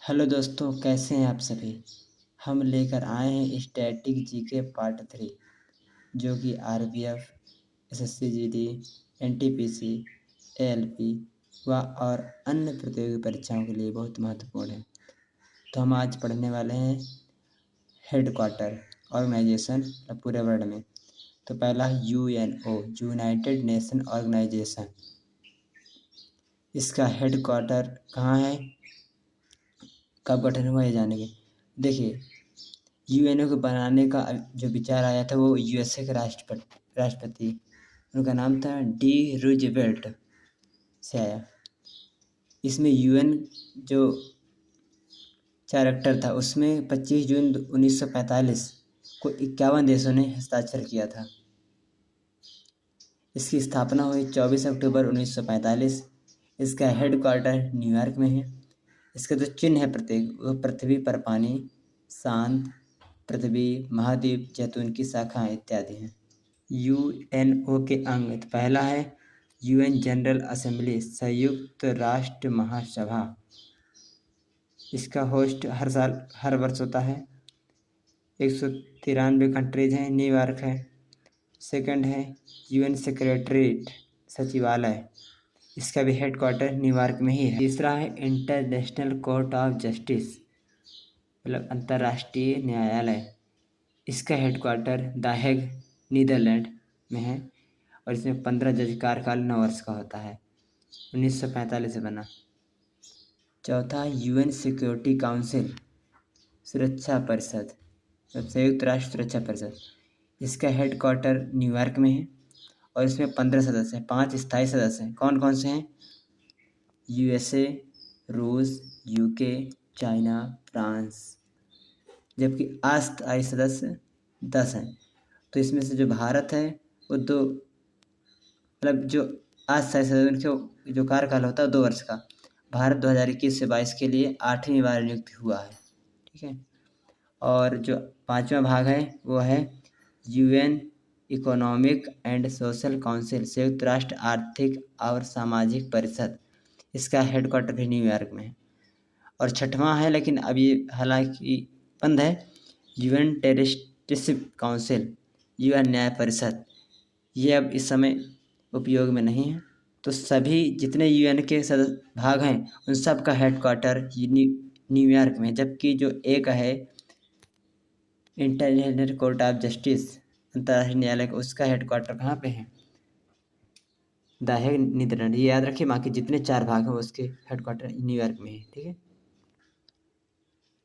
Hello दोस्तों, कैसे हैं आप सभी। हम लेकर आए हैं स्टैटिक जीके पार्ट 3 जो कि RPF, SSC GD, NTPC, ALP व और अन्य प्रतियोगी परीक्षाओं के लिए बहुत महत्वपूर्ण है। तो हम आज पढ़ने वाले हैं हेडक्वार्टर ऑर्गेनाइजेशन पूरे वर्ल्ड में। तो पहला यूएनओ, यूनाइटेड नेशन ऑर्गेनाइजेशन। इसका हेडक्वार्टर कहाँ है, कब गठन हुआ, ये जानेंगे। देखिए, यूएनओ को बनाने का जो विचार आया था वो यूएसए के राष्ट्रपति, उनका नाम था डी रूजवेल्ट से आया। इसमें यूएन जो चार्टर था उसमें 25 जून 1945 को 51 देशों ने हस्ताक्षर किया था। इसकी स्थापना हुई 24 अक्टूबर 1945। इसका हेडक्वार्टर न्यूयॉर्क में है। इसका जो चिन्ह है प्रत्येक, वो पृथ्वी पर पानी, शांत, पृथ्वी, महाद्वीप, जैतून की शाखाएं इत्यादि हैं। यूएनओ के अंग, तो पहला है यूएन जनरल असेंबली, संयुक्त राष्ट्र महासभा। इसका होस्ट हर वर्ष होता है। 193 कंट्रीज हैं। न्यूयॉर्क है। सेकंड है यूएन सेक्रेटरीट, सचिवालय। इसका भी हेडक्वार्टर न्यूयॉर्क में ही है। तीसरा है इंटरनेशनल कोर्ट ऑफ जस्टिस, मतलब अंतर्राष्ट्रीय न्यायालय। इसका हेडक्वार्टर द हेग, नीदरलैंड में है और इसमें 15 जज कार्यकाल 9 वर्ष का होता है। 1945 से बना। चौथा यूएन सिक्योरिटी काउंसिल, सुरक्षा परिषद, संयुक्त राष्ट्र सुरक्षा परिषद। इसका हेडक्वार्टर न्यूयॉर्क में है और इसमें 15 सदस्य हैं। 5 स्थायी सदस्य हैं। कौन कौन से हैं? यूएसए, रूस, यूके, चाइना, फ्रांस। जबकि अस्थायी सदस्य 10 हैं। तो इसमें से जो भारत है वो 2, मतलब जो अस्थायी सदस्य उनके जो कार्यकाल होता है 2 वर्ष का। भारत 2021 से 22 के लिए 8वीं बार नियुक्त हुआ है। ठीक है। और जो 5वां भाग है वो है UN economic and social council, संयुक्त राष्ट्र आर्थिक और सामाजिक परिषद। इसका हेडक्वार्टर भी न्यूयॉर्क में है। और 6वां है, लेकिन अब ये हालांकि बंद है, यूएन टेररिस्ट काउंसिल, यूएन न्याय परिषद। ये अब इस समय उपयोग में नहीं है। तो सभी जितने यूएन के सदस्य भाग हैं उन सब का हेडक्वार्टर न्यूयॉर्क में है। जबकि जो एक है इंटरनेशनल कोर्ट ऑफ जस्टिस, अंतर्राष्ट्रीय न्यायालय का, उसका हेडक्वार्टर कहाँ पे है? The Hague, Netherland. ये याद रखिए, बाकी जितने 4 भाग हैं उसके हेडक्वार्टर न्यूयॉर्क में है। ठीक है।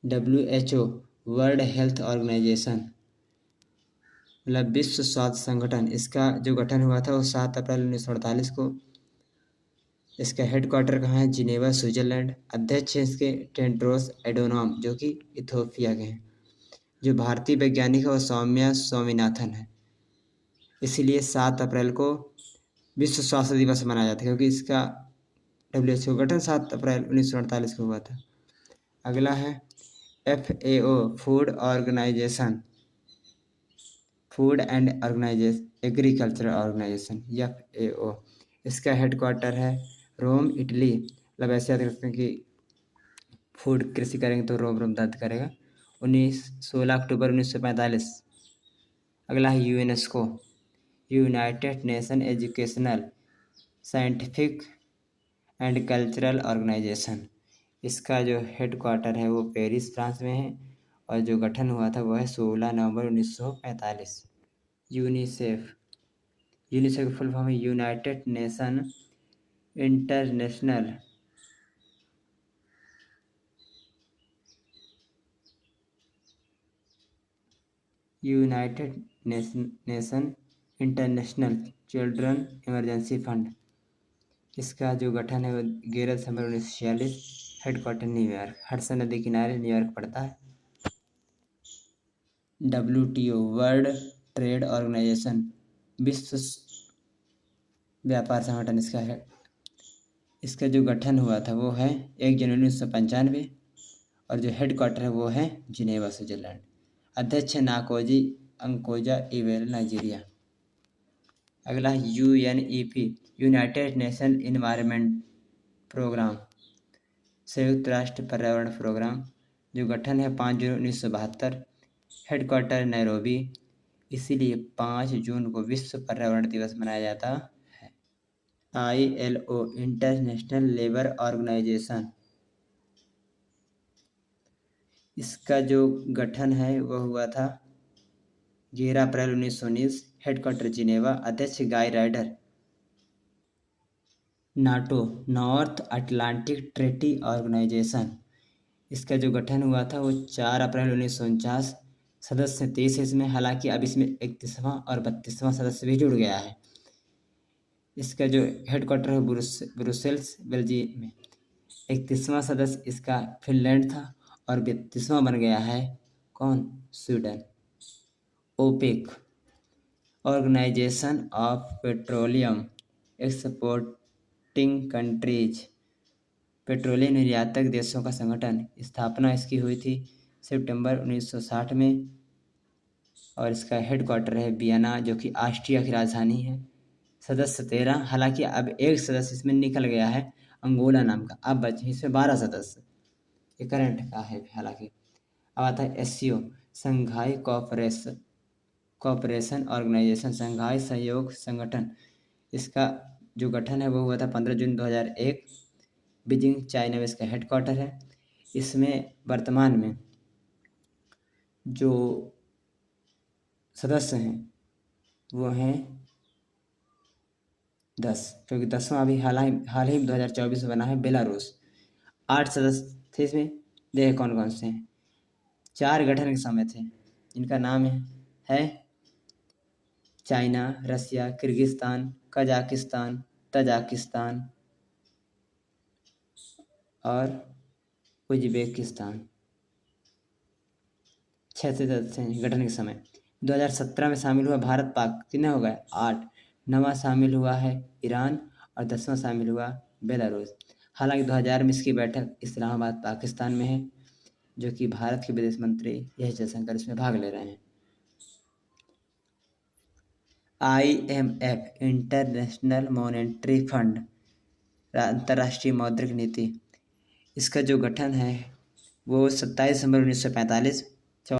WHO, वर्ल्ड हेल्थ ऑर्गेनाइजेशन, मतलब विश्व स्वास्थ्य संगठन। इसका जो गठन हुआ था वो 7 अप्रैल 1948 को। इसका हेडक्वार्टर कहाँ है? Geneva, Switzerland. अध्यक्ष हैं इसके टेड्रोस एडोनॉम, जो कि इथोपिया के हैं। जो भारतीय वैज्ञानिक है वो सौम्या स्वामीनाथन है। इसीलिए 7 अप्रैल को विश्व स्वास्थ्य दिवस मनाया जाता है, क्योंकि इसका WHO गठन 7 अप्रैल 1948 को हुआ था। अगला है FAO, food organization, food and agriculture organization, FAO। इसका हेडक्वार्टर है रोम, इटली। मतलब ऐसे याद रखते हैं कि फूड कृषि करेंगे तो रोम दर्द करेगा। 16 अक्टूबर 1945। अगला है UNESCO, United Nation educational, scientific and cultural organization. इसका जो हेडक्वार्टर है वो पेरिस, फ्रांस में है और जो गठन हुआ था वो है 16 नवंबर 1945। यूनिसेफ, यूनिसेफ की फुल फॉर्म है United nation international United nation international children emergency fund. इसका जो गठन है वो 11 दिसंबर 1946। हेडक्वार्टर न्यूयॉर्क, हडसन नदी किनारे न्यूयॉर्क पड़ता है। WTO, वर्ल्ड ट्रेड ऑर्गेनाइजेशन, विश्व व्यापार संगठन। इसका है, इसका जो गठन हुआ था वो है 1 जनवरी 1995 और जो हेडक्वार्टर है वो है जिनेवा, स्विट्जरलैंड। अध्यक्ष है नाकोजी अंकोजा इवेल, नाइजीरिया। अगला UNEP, United Nation Environment Programme. संयुक्त राष्ट्र पर्यावरण प्रोग्राम, जो गठन है 5 जून 1972, हेडक्वार्टर नैरोबी। इसीलिए 5 जून को विश्व पर्यावरण दिवस मनाया जाता है। ILO, इंटरनेशनल लेबर ऑर्गेनाइजेशन, इसका जो गठन है वह हुआ था 11 अप्रैल 1919, हेडक्वार्टर जिनेवा, अध्यक्ष Guy Ryder. NATO, North Atlantic Treaty Organization, इसका जो गठन हुआ था वो 4 अप्रैल 1949, सदस्य 23 है इसमें, हालांकि अब इसमें 31वां और 32वां सदस्य भी जुड़ गया है। इसका जो हेडक्वार्टर है ब्रुसेल्स, बेल्जियम में। 31वां सदस्य इसका फिनलैंड था और 32वां बन गया है कौन? Sweden. OPEC, Organisation of Petroleum Exporting Countries, petroleum निर्यातक देशों का संगठन। स्थापना इसकी हुई थी सितंबर 1960 में और इसका हेडक्वार्टर है वियना, जो कि ऑस्ट्रिया की राजधानी है। सदस्य 13, हालांकि अब एक सदस्य इसमें निकल गया है अंगोला नाम का, अब बचे इसमें 12 सदस्य, ये करंट का है। हालांकि अब आता है SCO, संघाई कोऑपरेशन ऑर्गेनाइजेशन, संघाई सहयोग संगठन। इसका जो गठन है वो हुआ था 15 जून 2001, बीजिंग चाइना में इसका हेडक्वार्टर है। इसमें वर्तमान में जो सदस्य हैं वो हैं 10, क्योंकि 10वां अभी हाल ही में 2024 में बना है बेलारूस। 8 सदस्य थे इसमें, देखे कौन कौन से हैं। 4 गठन के समय थे, इनका नाम है चाइना, रसिया, किर्गिस्तान, कजाकिस्तान, तजाकिस्तान और उज्बेकिस्तान। 6 सदस्य हैं गठन के समय। 2017 में शामिल हुआ भारत, पाक, कितने हो गए? 8। 9वां शामिल हुआ है ईरान और 10वां शामिल हुआ बेलारूस। हालांकि 2000 में इसकी बैठक इस्लामाबाद, पाकिस्तान में है, जो कि भारत के विदेश मंत्री एस जयशंकर इसमें भाग ले रहे हैं। IMF, इंटरनेशनल मॉनेटरी फंड, अंतर्राष्ट्रीय मौद्रिक नीति, इसका जो गठन है वो 27 दिसंबर 1945,